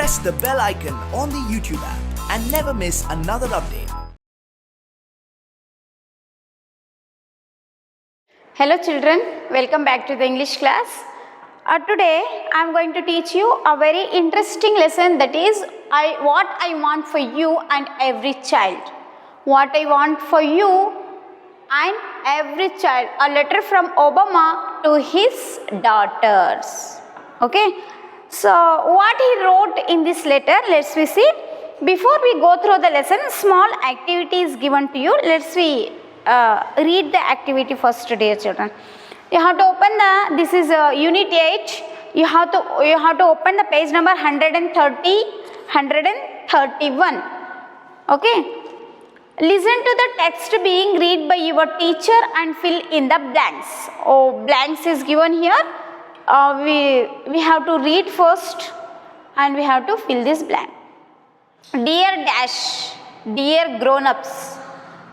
press the bell icon on the YouTube app and never miss another update. Hello children, welcome back to the English class. Today I am going to teach you a very interesting lesson, that is what I want for you and every child. What I want for you and every child. A letter from Obama to his daughters. Okay. So what he wrote in this letter, let's see. Before we go through the lesson, small activity is given to you. Let's see. Read the activity first, dear children. You have to open the, this is unit 8. You have to open the page number 130, 131. Okay. Listen to the text being read by your teacher and fill in the blanks. Oh, blanks is given here. We have to read first and we have to fill this blank. Dear dash, dear grown-ups.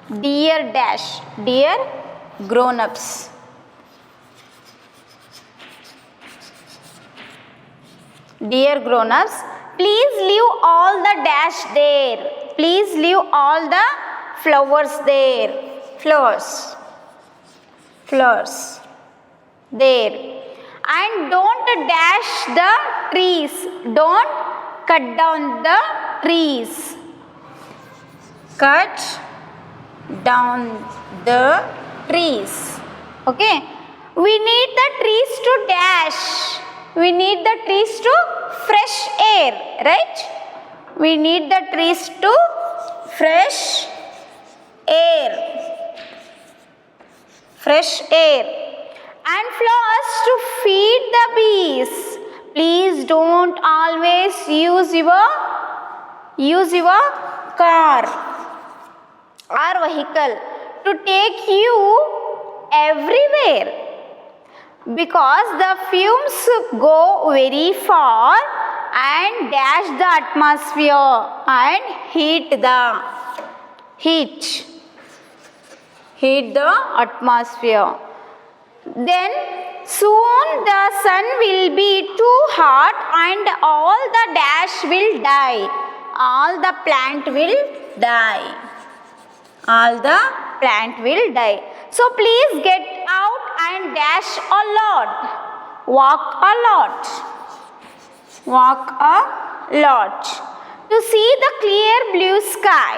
Dear dash, dear grown-ups. Dear grown-ups, please leave all the dash there. Please leave all the flowers there. Flowers. Flowers. There. And don't dash the trees. Don't cut down the trees. Cut down the trees. Okay. We need the trees to dash. We need the trees to fresh air, right? We need the trees to fresh air. Fresh air. And flowers to feed the bees. Please don't always use your car or vehicle to take you everywhere, because the fumes go very far and dash the atmosphere and heat the atmosphere. Then soon the sun will be too hot and all the dash will die. All the plant will die. All the plant will die. So please get out and dash a lot. Walk a lot. Walk a lot. To see the clear blue sky.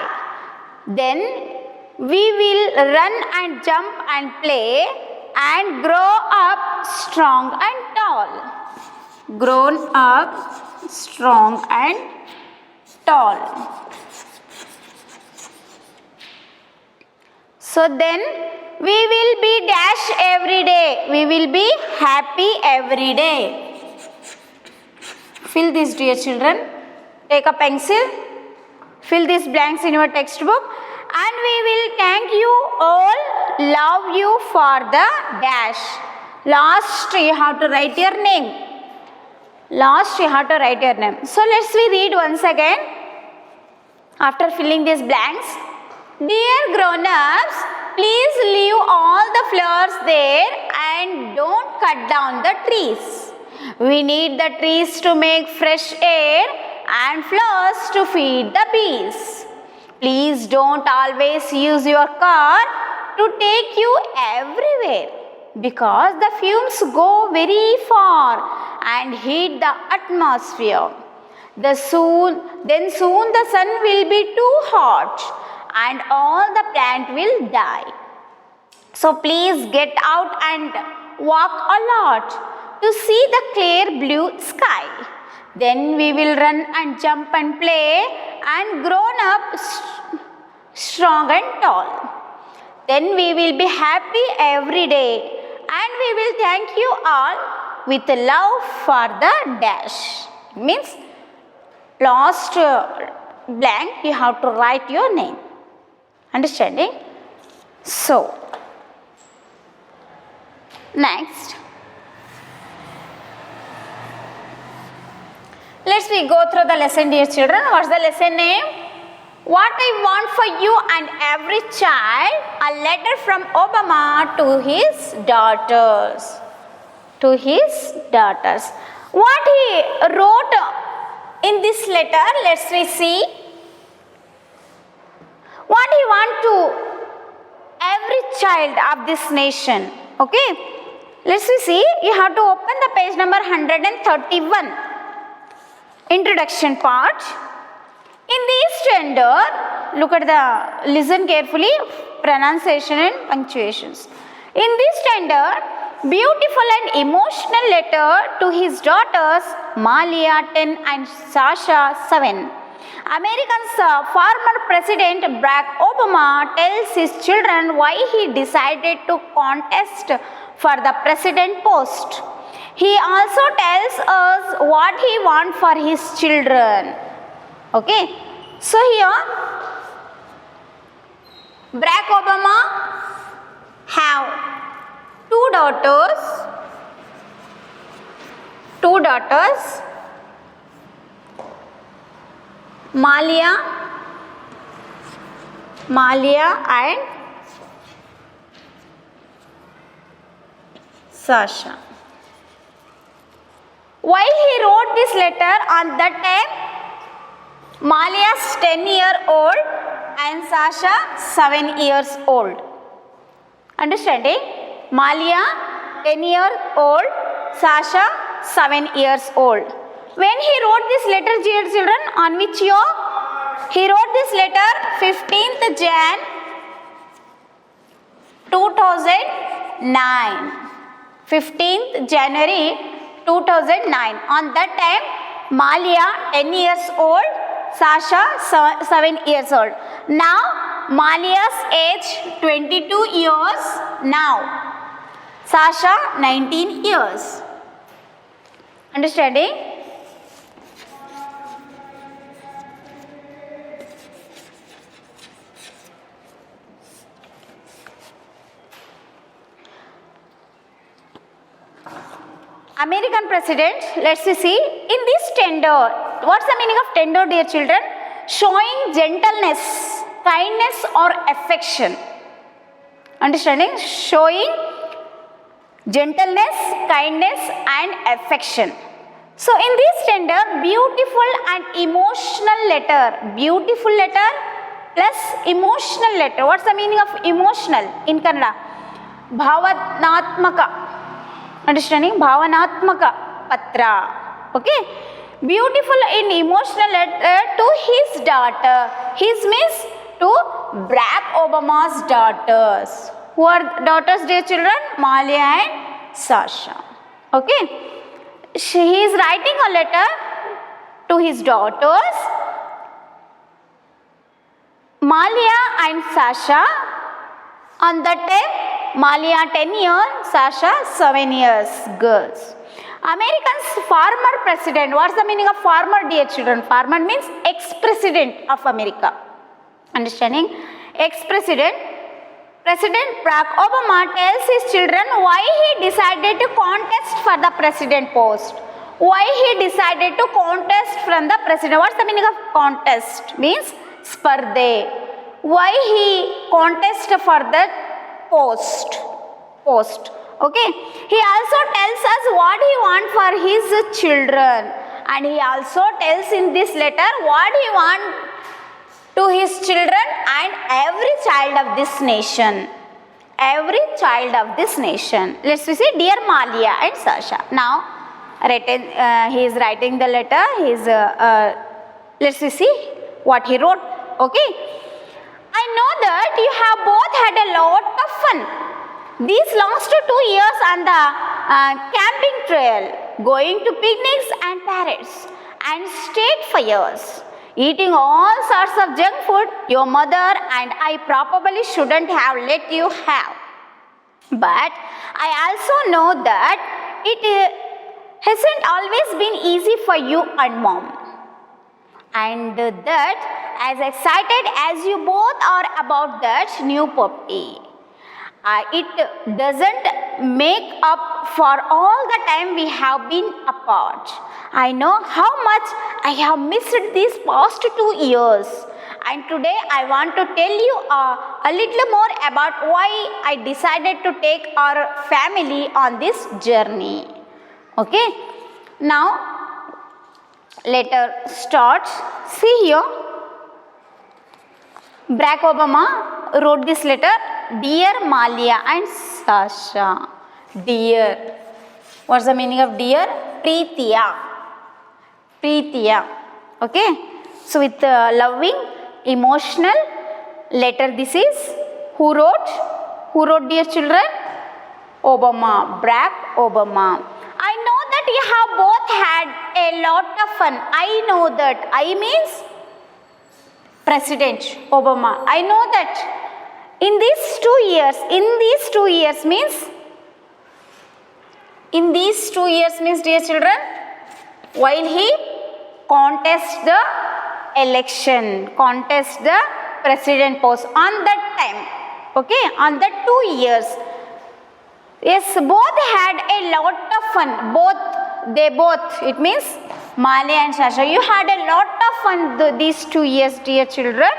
Then we will run and jump and play and grow up strong and tall. Grown up strong and tall. So then we will be dash every day. We will be happy every day. Fill this, dear children. Take a pencil. Fill these blanks in your textbook. And we will thank you all, love you for the dash. Last you have to write your name. Last you have to write your name. So let's we read once again. After filling these blanks. Dear grown-ups, please leave all the flowers there and don't cut down the trees. We need the trees to make fresh air and flowers to feed the bees. Please don't always use your car to take you everywhere, because the fumes go very far and heat the atmosphere. Then soon the sun will be too hot and all the plant will die. So please get out and walk a lot to see the clear blue sky. Then we will run and jump and play and grown up strong and tall. Then we will be happy every day and we will thank you all with love for the dash. Means last blank you have to write your name. Understanding? So, next. Let's we go through the lesson, dear children. What's the lesson name? What I want for you and every child, a letter from Obama to his daughters. To his daughters. What he wrote in this letter, let's we see what he want to every child of this nation. Okay, let's we see. You have to open the page number 131, introduction part. In this standard, look at the, listen carefully, pronunciation and punctuations. In this standard, beautiful and emotional letter to his daughters Malia 10 and Sasha 7. American's former President Barack Obama tells his children why he decided to contest for the president post. He also tells us what he wants for his children. Okay, so here Barack Obama have two daughters, Malia and Sasha. While he wrote this letter on that time, Malia's 10-year-old and Sasha 7 years old. Understanding? Malia 10-year-old, Sasha 7 years old. When he wrote this letter, dear children, on which year? He wrote this letter 15th Jan 2009. 15th January 2009. On that time, Malia 10 years old, Sasha 7 years old. Now, Malia's age 22 years now. Sasha 19 years. Understanding? American president, let's see, in this tender, what's the meaning of tender, dear children? Showing gentleness, kindness or affection. Understanding? Showing gentleness, kindness and affection. So in this tender, beautiful and emotional letter. Beautiful letter plus emotional letter. What's the meaning of emotional in Kannada? Bhavanatmaka. Understanding? Bhavanatmaka patra. Okay. Beautiful in emotional letter to his daughter. His means to Barack Obama's daughters. Who are daughters, dear children? Malia and Sasha. Okay. He is writing a letter to his daughters, Malia and Sasha. On that time, Malia 10 years, Sasha 7 years girls. American's former president. What's the meaning of former, dear children? Former means ex-president of America. Understanding? Ex-president. President Barack Obama tells his children why he decided to contest for the president post. Why he decided to contest from the president. What's the meaning of contest? Means spardhe. Why he contest for the post. Okay. He also tells us what he wants for his children. And he also tells in this letter what he wants to his children and every child of this nation. Every child of this nation. Let's see, dear Malia and Sasha. Now, he is writing the letter. Let's see what he wrote. Okay. I know that you have both had a lot of fun these last 2 years on the camping trail, going to picnics and parades and state fairs, eating all sorts of junk food your mother and I probably shouldn't have let you have. But I also know that it hasn't always been easy for you and mom. And that as excited as you both are about that new puppy, it doesn't make up for all the time we have been apart. I know how much I have missed these past 2 years. And today I want to tell you a little more about why I decided to take our family on this journey. Okay. Now, letter starts. See here, Barack Obama wrote this letter, Dear Malia and Sasha. Dear. What's the meaning of dear? Preetiya. Preetiya. Okay. So with loving, emotional letter this is. Who wrote? Who wrote, dear children? Obama. Barack Obama. I know that you have both had a lot of fun. I know that. I means President Obama. I know that in these 2 years means, dear children, while he contest the president post on that time, okay, on the 2 years. Yes, both had a lot of fun. They both, it means Malia and Sasha, you had a lot of fun these 2 years, dear children.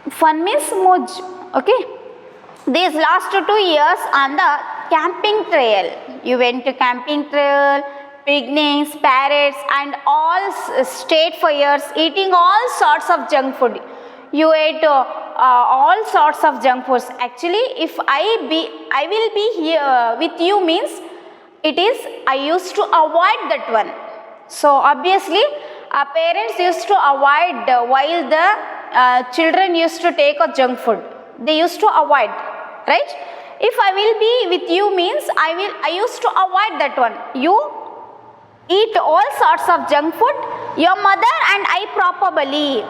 Fun means moj, okay. These last 2 years on the camping trail. You went to camping trail, picnics, parades and all state fairs, eating all sorts of junk food. You ate all sorts of junk foods. Actually, if I will be here with you means it is I used to avoid that one. So obviously our parents used to avoid while the children used to take a junk food. They used to avoid, right? If I will be with you means I used to avoid that one. You eat all sorts of junk food. Your mother and I probably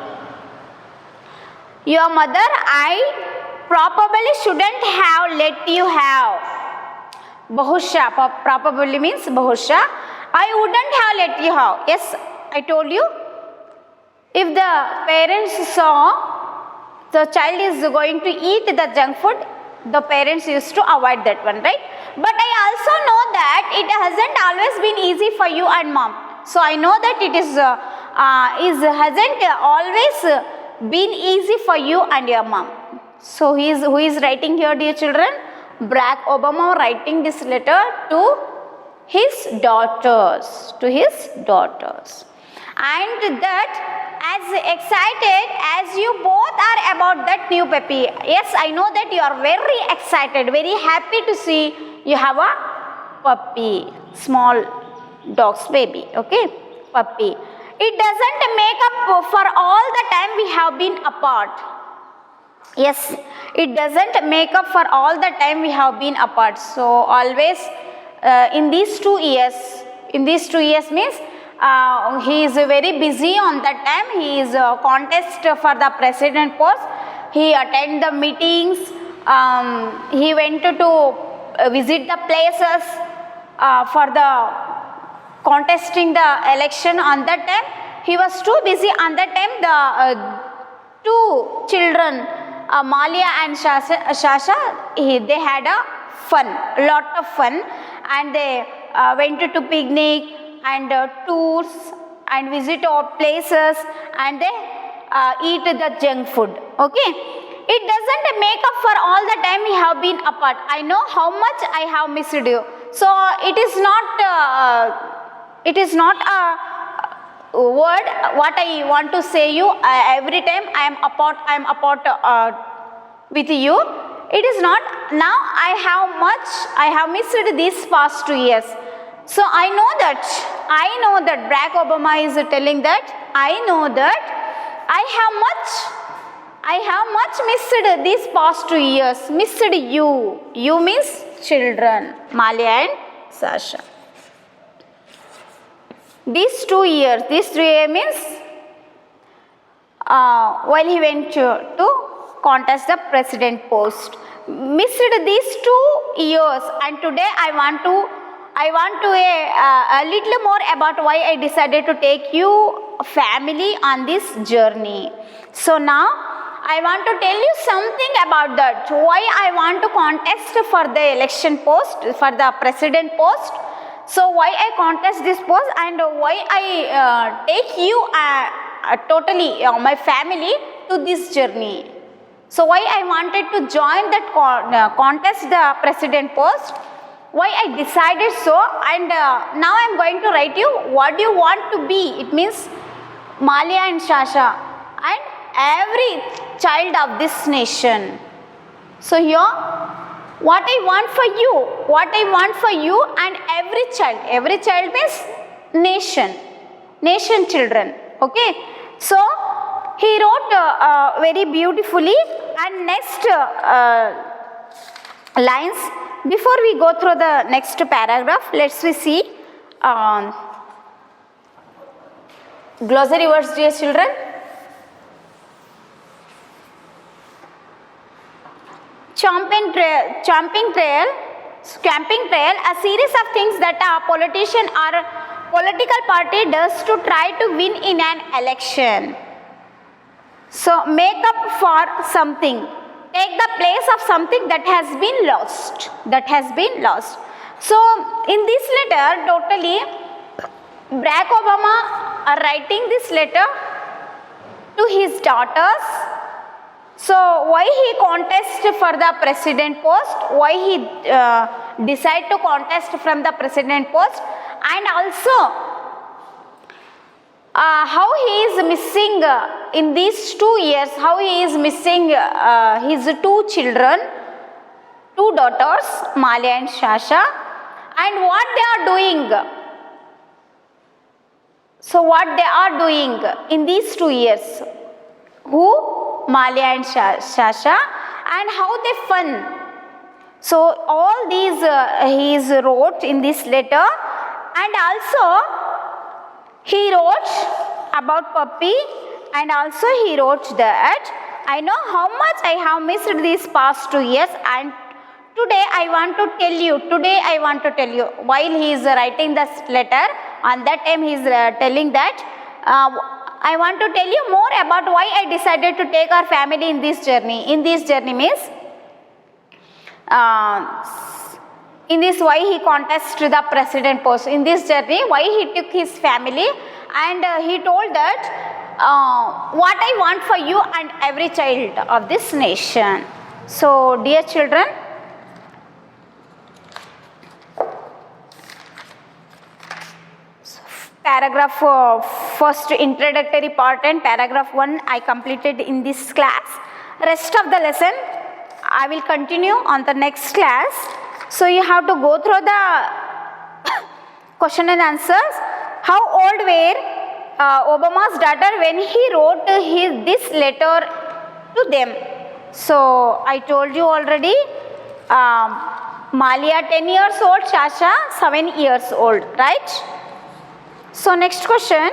shouldn't have let you have. Bahusha, probably means bahusha. I wouldn't have let you have. Yes, I told you. If the parents saw the child is going to eat the junk food, the parents used to avoid that one, right? But I also know that it hasn't always been easy for you and mom. So I know that it hasn't always been easy for you and your mom. So who is writing here, dear children? Barack Obama writing this letter to his daughters. And that as excited as you both are about that new puppy. Yes, I know that you are very excited, very happy to see you have a puppy, small dog's baby, okay, puppy. It doesn't make up for all the time we have been apart. Yes, it doesn't make up for all the time we have been apart. So always in these 2 years means he is very busy on that time. He is a contest for the president post. He attend the meetings. He went to visit the places for the contesting the election. On that time he was too busy. On that time the two children, Malia and Sasha, they had a lot of fun, and they went to picnic and tours and visit all places, and they eat the junk food, okay. It doesn't make up for all the time we have been apart. I know how much I have missed you. So it is not a word what I want to say you every time I am apart with you. It is not. Now I have missed these past 2 years. So I know that Barack Obama is telling that I know that I have much missed these past 2 years. Missed you. You means children, Malia and Sasha. These 2 years, this 3 years means while he went to contest the president post. Missed these 2 years, and today I want to a little more about why I decided to take you family on this journey. So now I want to tell you something about that. Why I want to contest for the election post, for the president post. So why I contest this post, and why I take you totally my family to this journey. So why I wanted to join that contest the president post. why I decided so, and now I am going to write you what do you want to be. It means Malia and Shasha and every child of this nation. So here what I want for you, and every child means nation children. Okay, so he wrote very beautifully. And next lines, before we go through the next paragraph, let's we see glossary words, dear children. Camping trail, a series of things that a politician or political party does to try to win in an election. So make up for something, take the place of something that has been lost. So in this letter, totally Barack Obama are writing this letter to his daughters. So why he contest for the president post, why he decide to contest from the president post, and also how he is missing in these 2 years, how he is missing his 2 children, 2 daughters, Malia and Shasha, and what they are doing. So what they are doing in these 2 years, who? Malia and Shasha, and how they fun. So all these he is wrote in this letter, and also he wrote about puppy, and also he wrote that I know how much I have missed these past 2 years, and today I want to tell you, while he is writing this letter, on that time he is telling that I want to tell you more about why I decided to take our family in this journey. In this journey means in this why he contested the president post. In this journey, why he took his family, and he told that what I want for you and every child of this nation. So dear children, paragraph first introductory part and paragraph 1 I completed in this class. Rest of the lesson I will continue on the next class. So you have to go through the question and answers. How old were Obama's daughter when he wrote this letter to them? So I told you already, Malia 10 years old, Shasha 7 years old, right? So next question,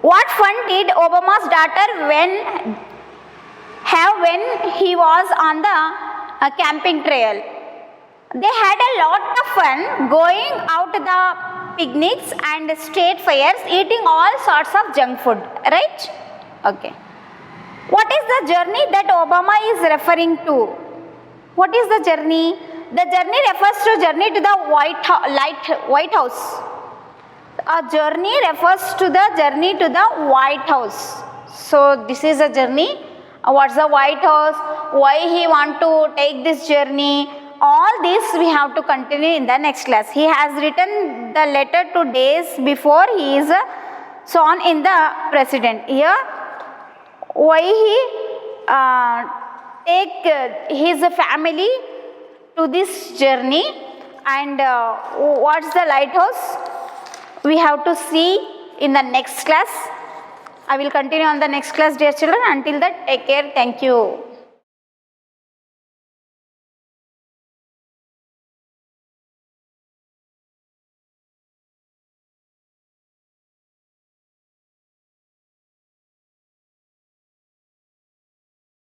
what fun did Obama's daughter have when he was on the camping trail? They had a lot of fun going out to the picnics and state fairs, eating all sorts of junk food, right? Okay. What is the journey that Obama is referring to? What is the journey? The journey refers to journey to the White House. A journey refers to the journey to the White House. So this is a journey. What's the White House? Why he want to take this journey? All this we have to continue in the next class. He has written the letter 2 days before he is sworn in the president. Here, why he take his family to this journey, and what's the lighthouse? We have to see in the next class. I will continue on the next class, dear children. Until that, take care. Thank you.